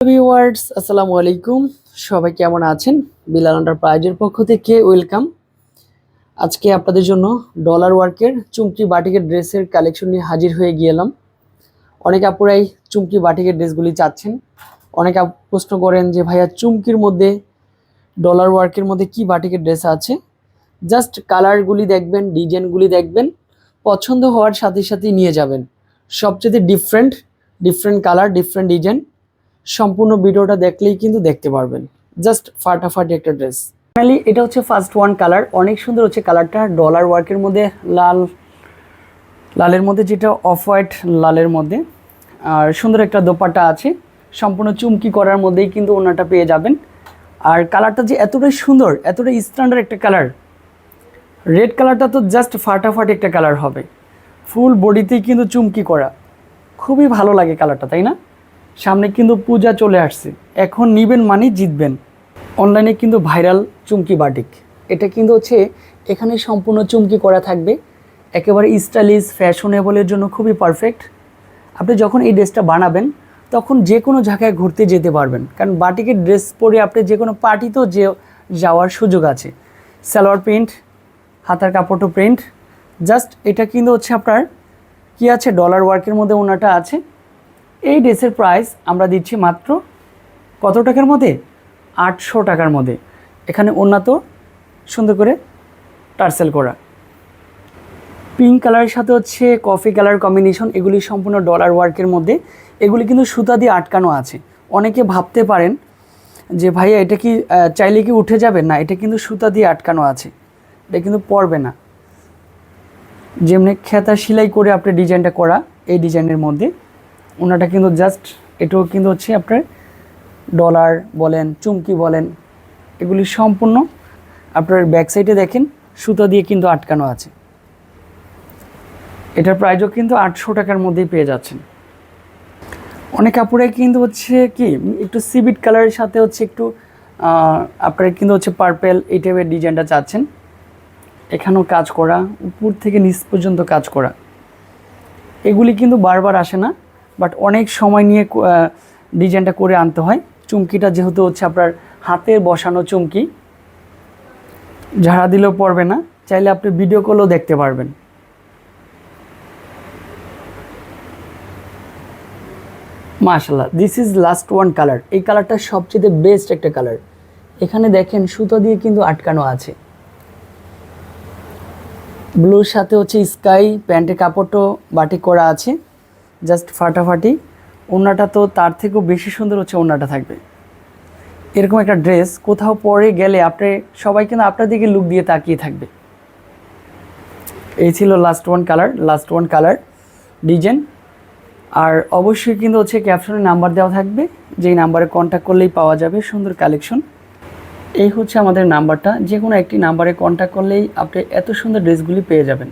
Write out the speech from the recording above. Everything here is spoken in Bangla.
ভিউয়ার্স আসসালামু আলাইকুম, সবাই কেমন আছেন? বিলাল এন্টারপ্রাইজের পক্ষ থেকে ওয়েলকাম। আজকে আপনাদের জন্য ডলার ওয়ার্কের চুমকি বাটিকের ড্রেসের কালেকশন নিয়ে হাজির হয়ে গেলাম। অনেক আপুরাই চুমকি বাটিকের ড্রেসগুলি চাচ্ছেন। অনেক প্রশ্ন করেন যে ভাইয়া চুমকির মধ্যে ডলার ওয়ার্কের মধ্যে কি বাটিকের ড্রেস আছে। জাস্ট কালারগুলি দেখবেন, ডিজাইনগুলি দেখবেন, পছন্দ হওয়ার সাথে সাথেই নিয়ে যাবেন। সবচেয়ে ডিফারেন্ট কালার, ডিফারেন্ট ডিজাইন, সম্পূর্ণ ভিডিওটা দেখলেই কিন্তু দেখতে পারবেন। জাস্ট ফাটাফাটি একটা ড্রেস। ফাইনালি এটা হচ্ছে ফার্স্ট ওয়ান কালার, অনেক সুন্দর হচ্ছে কালারটা। ডলার ওয়ার্কের মধ্যে লালের মধ্যে, যেটা অফ হোয়াইট লালের মধ্যে, আর সুন্দর একটা দোপাট্টা আছে। সম্পূর্ণ চুমকি করার মধ্যেই কিন্তু ওনাটা পেয়ে যাবেন। আর কালারটা যে এতটাই সুন্দর, এতটাই স্ট্যান্ডার্ড একটা কালার। রেড কালারটা তো জাস্ট ফাটাফাটি একটা কালার হবে। ফুল বডিতেই কিন্তু চুমকি করা, খুবই ভালো লাগে কালারটা, তাই না? সামনে কিন্তু পূজা চলে আসছে, এখন নিবেন মানেই জিতবেন। অনলাইনে কিন্তু ভাইরাল চুমকি বাটিক, এটা কিন্তু হচ্ছে এখানে সম্পূর্ণ চুমকি করা থাকবে। একেবারে স্টাইলিশ ফ্যাশনেবলের জন্য খুবই পারফেক্ট। আপনি যখন এই ড্রেসটা বানাবেন তখন যে কোনো জায়গায় ঘুরতে যেতে পারবেন, কারণ বাটিকের ড্রেস পরে আপনি যে কোনো পার্টিতেও যাওয়ার সুযোগ আছে। সালোয়ার প্রিন্ট, হাতার কাপড়ও প্রিন্ট। জাস্ট এটা কিন্তু হচ্ছে আপনার কি আছে, ডলার ওয়ার্কের মধ্যে ওনাটা আছে। এই ড্রেসের প্রাইস আমরা দিচ্ছি মাত্র কত টাকার মধ্যে? 800 টাকার মধ্যে। এখানে ওনা তো সুন্দর করে টার্সেল করা, পিঙ্ক কালারের সাথে হচ্ছে কফি কালার কম্বিনেশন। এগুলি সম্পূর্ণ ডলার ওয়ার্কের মধ্যে। এগুলি কিন্তু সুতা দিয়ে আটকানো আছে। অনেকে ভাবতে পারেন যে ভাইয়া এটা কি চাইলে কি উঠে যাবে? না, এটা কিন্তু সুতা দিয়ে আটকানো আছে, এটা কিন্তু পড়বে না। যেমনি খেতা সেলাই করে আপনার ডিজাইনটা করা, এই ডিজাইনের মধ্যে ওনাটা কিন্তু জাস্ট এটাও কিন্তু হচ্ছে আপনার ডলার বলেন, চুমকি বলেন, এগুলি সম্পূর্ণ আপনার ব্যাক সাইডে দেখেন সুতা দিয়ে কিন্তু আটকানো আছে। এটার প্রাইসও কিন্তু 800 টাকার মধ্যেই পেয়ে যাচ্ছেন। অনেক কাপড়ে কিন্তু হচ্ছে কি একটু সিবিট কালারের সাথে হচ্ছে একটু আপনার কিন্তু হচ্ছে পার্পেল এই টাইপের ডিজাইনটা চাচ্ছেন। এখানেও কাজ করা, উপর থেকে নিচ পর্যন্ত কাজ করা। এগুলি কিন্তু বারবার আসে না, বাট অনেক সময় নিয়ে ডিজাইনটা করে আনতে হয়। চুমকিটা যেহেতু হচ্ছে আপনার হাতে বসানো চুমকি, ঝাড়া দিলেও পড়বে না, চাইলে আপনি ভিডিও কলেও দেখতে পারবেন। মাশাআল্লাহ, this is last one colour. এই কালারটা সবচেয়ে বেস্ট একটা কালার। এখানে দেখেন সুতো দিয়ে কিন্তু আটকানো আছে। ব্লুর সাথে হচ্ছে স্কাই, প্যান্টের কাপড়টাও বাটিক করা আছে, জাস্ট ফাটাফাটি। ওড়নাটা তো তার থেকেও বেশি সুন্দর হচ্ছে ওড়নাটা থাকবে। এরকম একটা ড্রেস কোথাও পরে গেলে আপনি সবাই কিন্তু আপনার দিকে লুক দিয়ে তাকিয়ে থাকবে। এই ছিল লাস্ট ওয়ান কালার ডিজাইন। আর অবশ্যই কিন্তু হচ্ছে ক্যাপশনে নাম্বার দেওয়া থাকবে, যেই নাম্বারে কন্ট্যাক্ট করলেই পাওয়া যাবে সুন্দর কালেকশন। এই হচ্ছে আমাদের নাম্বারটা, যে কোনো একটি নাম্বারে কন্ট্যাক্ট করলেই আপনি এত সুন্দর ড্রেসগুলি পেয়ে যাবেন।